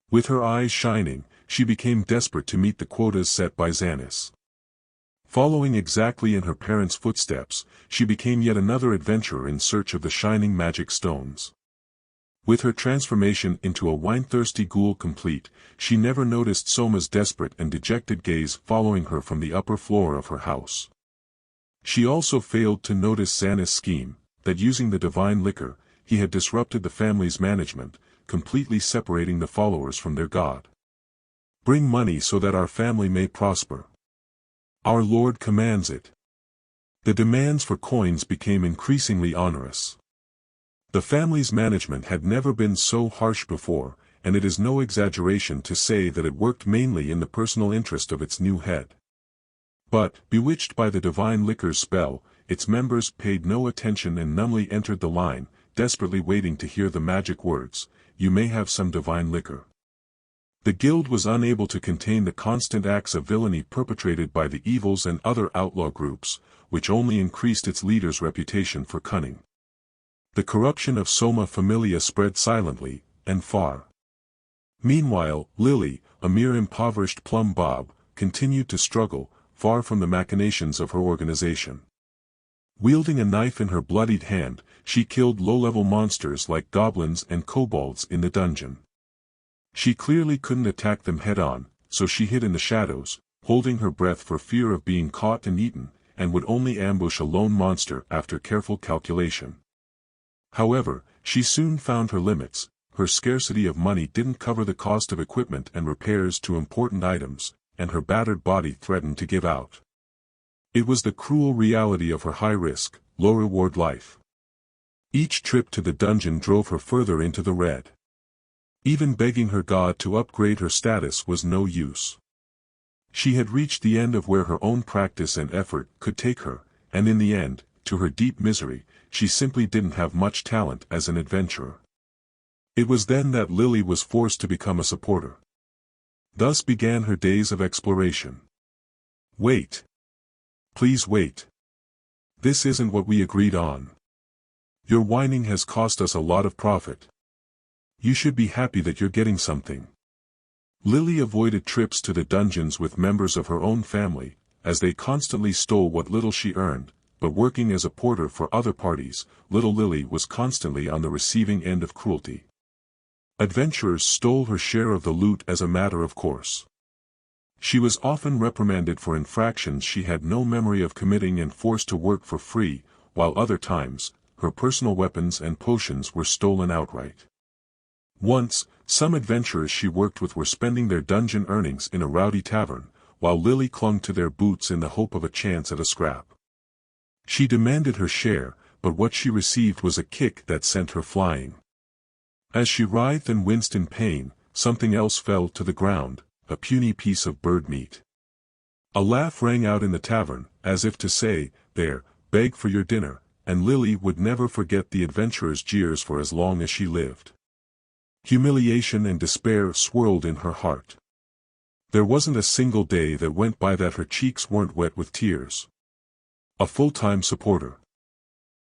With her eyes shining, she became desperate to meet the quotas set by Xanis. Following exactly in her parents' footsteps, she became yet another adventurer in search of the shining magic stones. With her transformation into a wine-thirsty ghoul complete, she never noticed Soma's desperate and dejected gaze following her from the upper floor of her house. She also failed to notice Xanis' scheme, that using the divine liquor, he had disrupted the family's management, completely separating the followers from their god. Bring money so that our family may prosper. Our Lord commands it. The demands for coins became increasingly onerous. The family's management had never been so harsh before, and it is no exaggeration to say that it worked mainly in the personal interest of its new head. But, bewitched by the divine liquor's spell, its members paid no attention and numbly entered the line, desperately waiting to hear the magic words, "You may have some divine liquor." The guild was unable to contain the constant acts of villainy perpetrated by the evils and other outlaw groups, which only increased its leader's reputation for cunning. The corruption of Soma Familia spread silently, and far. Meanwhile, Lily, a mere impoverished plum bob, continued to struggle, far from the machinations of her organization. Wielding a knife in her bloodied hand, she killed low-level monsters like goblins and kobolds in the dungeon. She clearly couldn't attack them head-on, so she hid in the shadows, holding her breath for fear of being caught and eaten, and would only ambush a lone monster after careful calculation. However, she soon found her limits. Her scarcity of money didn't cover the cost of equipment and repairs to important items, and her battered body threatened to give out. It was the cruel reality of her high-risk, low-reward life. Each trip to the dungeon drove her further into the red. Even begging her god to upgrade her status was no use. She had reached the end of where her own practice and effort could take her, and in the end, to her deep misery, she simply didn't have much talent as an adventurer. It was then that Lily was forced to become a supporter. Thus began her days of exploration. Wait. Please wait. This isn't what we agreed on. Your whining has cost us a lot of profit. You should be happy that you're getting something. Lily avoided trips to the dungeons with members of her own family, as they constantly stole what little she earned, but working as a porter for other parties, little Lily was constantly on the receiving end of cruelty. Adventurers stole her share of the loot as a matter of course. She was often reprimanded for infractions she had no memory of committing and forced to work for free, while other times, her personal weapons and potions were stolen outright. Once, some adventurers she worked with were spending their dungeon earnings in a rowdy tavern, while Lily clung to their boots in the hope of a chance at a scrap. She demanded her share, but what she received was a kick that sent her flying. As she writhed and winced in pain, something else fell to the ground, a puny piece of bird meat. A laugh rang out in the tavern, as if to say, "There, beg for your dinner," and Lily would never forget the adventurer's jeers for as long as she lived. Humiliation and despair swirled in her heart. There wasn't a single day that went by that her cheeks weren't wet with tears. A full-time supporter.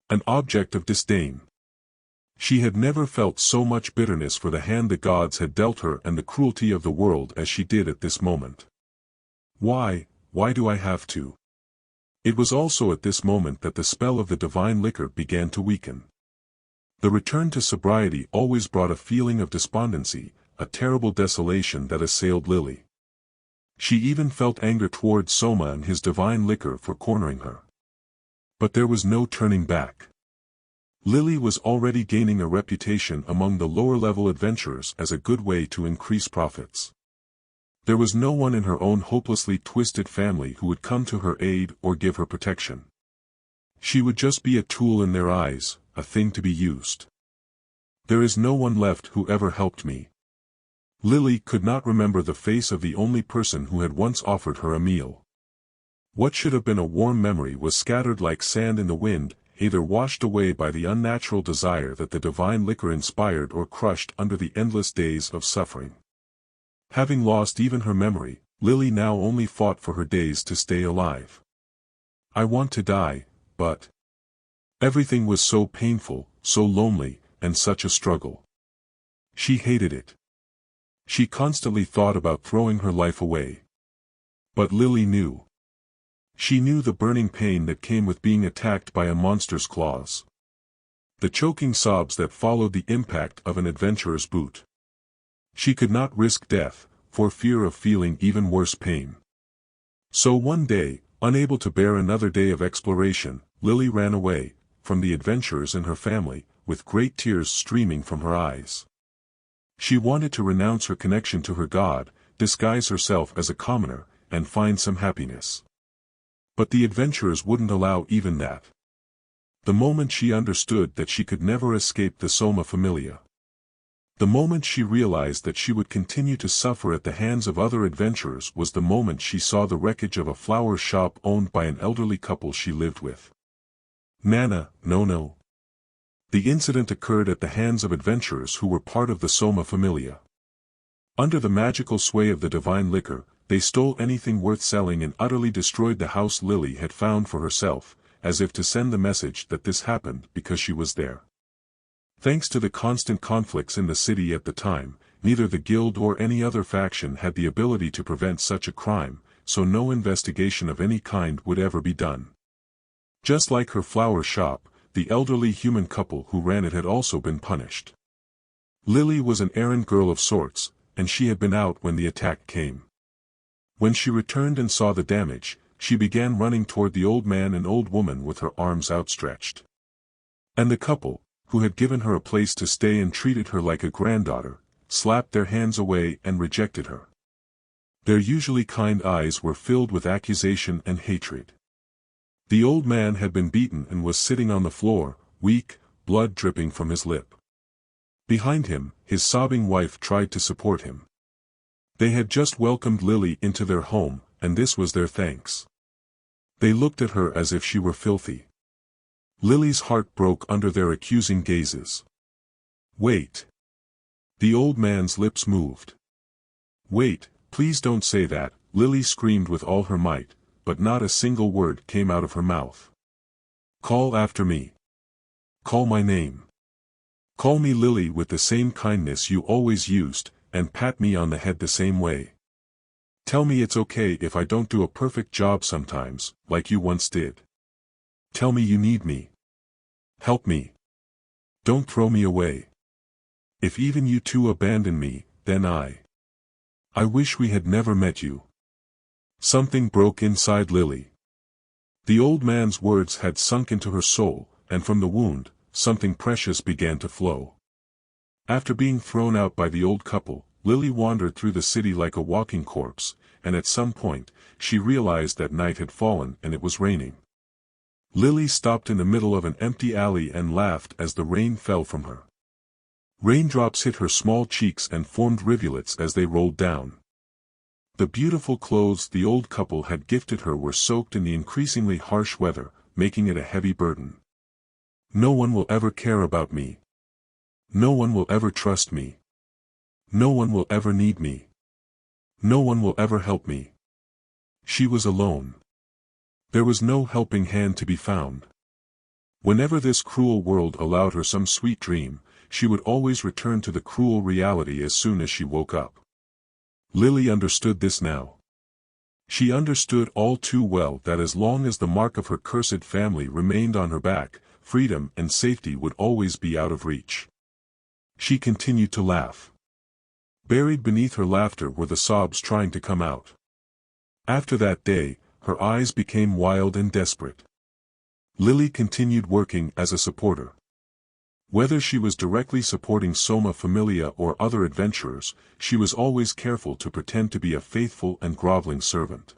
An object of disdain. She had never felt so much bitterness for the hand the gods had dealt her and the cruelty of the world as she did at this moment. Why do I have to? It was also at this moment that the spell of the divine liquor began to weaken. The return to sobriety always brought a feeling of despondency, a terrible desolation that assailed Lily. She even felt anger toward Soma and his divine liquor for cornering her. But there was no turning back. Lily was already gaining a reputation among the lower-level adventurers as a good way to increase profits. There was no one in her own hopelessly twisted family who would come to her aid or give her protection. She would just be a tool in their eyes, a thing to be used. There is no one left who ever helped me. Lily could not remember the face of the only person who had once offered her a meal. What should have been a warm memory was scattered like sand in the wind, either washed away by the unnatural desire that the divine liquor inspired or crushed under the endless days of suffering. Having lost even her memory, Lily now only fought for her days to stay alive. I want to die, but everything was so painful, so lonely, and such a struggle. She hated it. She constantly thought about throwing her life away. But Lily knew. She knew the burning pain that came with being attacked by a monster's claws. The choking sobs that followed the impact of an adventurer's boot. She could not risk death, for fear of feeling even worse pain. So one day, unable to bear another day of exploration, Lily ran away, from the adventurers and her family, with great tears streaming from her eyes. She wanted to renounce her connection to her god, disguise herself as a commoner, and find some happiness. But the adventurers wouldn't allow even that. The moment she understood that she could never escape the Soma Familia. The moment she realized that she would continue to suffer at the hands of other adventurers was the moment she saw the wreckage of a flower shop owned by an elderly couple she lived with. Nana, no. The incident occurred at the hands of adventurers who were part of the Soma Familia. Under the magical sway of the divine liquor, they stole anything worth selling and utterly destroyed the house Lily had found for herself, as if to send the message that this happened because she was there. Thanks to the constant conflicts in the city at the time, neither the guild or any other faction had the ability to prevent such a crime, so no investigation of any kind would ever be done. Just like her flower shop, the elderly human couple who ran it had also been punished. Lily was an errand girl of sorts, and she had been out when the attack came. When she returned and saw the damage, she began running toward the old man and old woman with her arms outstretched. And the couple, who had given her a place to stay and treated her like a granddaughter, slapped their hands away and rejected her. Their usually kind eyes were filled with accusation and hatred. The old man had been beaten and was sitting on the floor, weak, blood dripping from his lip. Behind him, his sobbing wife tried to support him. They had just welcomed Lily into their home, and this was their thanks. They looked at her as if she were filthy. Lily's heart broke under their accusing gazes. Wait. The old man's lips moved. Wait, please don't say that, Lily screamed with all her might, but not a single word came out of her mouth. Call after me. Call my name. Call me Lily with the same kindness you always used, and pat me on the head the same way. Tell me it's okay if I don't do a perfect job sometimes, like you once did. Tell me you need me. Help me. Don't throw me away. If even you two abandon me, then I wish we had never met you. Something broke inside Lily. The old man's words had sunk into her soul, and from the wound, something precious began to flow. After being thrown out by the old couple, Lily wandered through the city like a walking corpse, and at some point, she realized that night had fallen and it was raining. Lily stopped in the middle of an empty alley and laughed as the rain fell from her. Raindrops hit her small cheeks and formed rivulets as they rolled down. The beautiful clothes the old couple had gifted her were soaked in the increasingly harsh weather, making it a heavy burden. No one will ever care about me. No one will ever trust me. No one will ever need me. No one will ever help me. She was alone. There was no helping hand to be found. Whenever this cruel world allowed her some sweet dream, she would always return to the cruel reality as soon as she woke up. Lily understood this now. She understood all too well that as long as the mark of her cursed family remained on her back, freedom and safety would always be out of reach. She continued to laugh. Buried beneath her laughter were the sobs trying to come out. After that day, her eyes became wild and desperate. Lily continued working as a supporter. Whether she was directly supporting Soma Familia or other adventurers, she was always careful to pretend to be a faithful and groveling servant.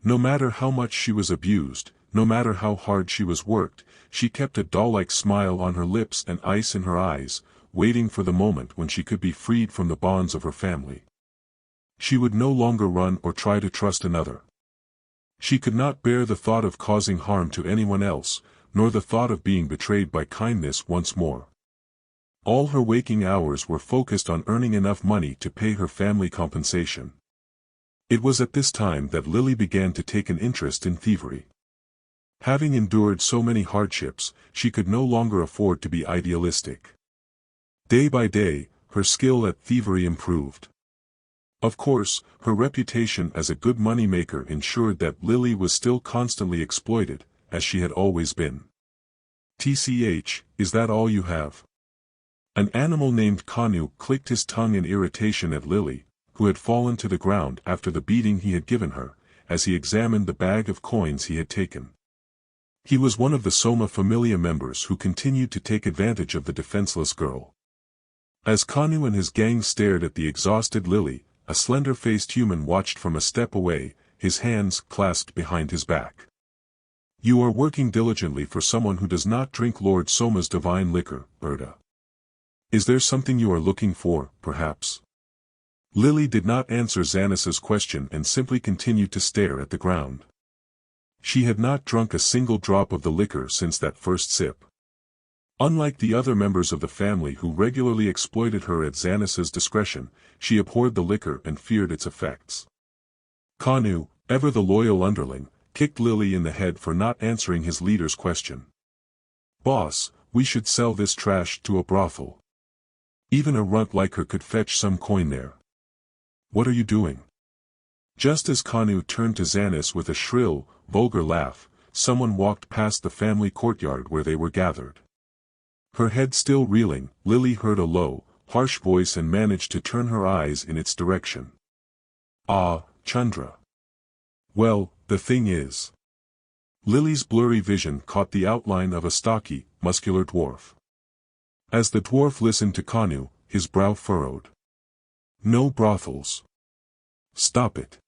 No matter how much she was abused, no matter how hard she was worked, she kept a doll-like smile on her lips and ice in her eyes, waiting for the moment when she could be freed from the bonds of her family. She would no longer run or try to trust another. She could not bear the thought of causing harm to anyone else, nor the thought of being betrayed by kindness once more. All her waking hours were focused on earning enough money to pay her family compensation. It was at this time that Lily began to take an interest in thievery. Having endured so many hardships, she could no longer afford to be idealistic. Day by day, her skill at thievery improved. Of course, her reputation as a good money-maker ensured that Lily was still constantly exploited, as she had always been. "TCH, is that all you have?" An animal named Kanu clicked his tongue in irritation at Lily, who had fallen to the ground after the beating he had given her, as he examined the bag of coins he had taken. He was one of the Soma Familia members who continued to take advantage of the defenseless girl. As Kanu and his gang stared at the exhausted Lily, a slender-faced human watched from a step away, his hands clasped behind his back. "You are working diligently for someone who does not drink Lord Soma's divine liquor, Berta. Is there something you are looking for, perhaps?" Lily did not answer Xanas's question and simply continued to stare at the ground. She had not drunk a single drop of the liquor since that first sip. Unlike the other members of the family who regularly exploited her at Xanas's discretion, she abhorred the liquor and feared its effects. Kanu, ever the loyal underling, kicked Lily in the head for not answering his leader's question. "Boss, we should sell this trash to a brothel. Even a runt like her could fetch some coin there. What are you doing?" Just as Kanu turned to Xanas with a shrill, vulgar laugh, someone walked past the family courtyard where they were gathered. Her head still reeling, Lily heard a low, harsh voice and managed to turn her eyes in its direction. "Ah, Chandra. Well, the thing is..." Lily's blurry vision caught the outline of a stocky, muscular dwarf. As the dwarf listened to Kanu, his brow furrowed. "No brothels. Stop it.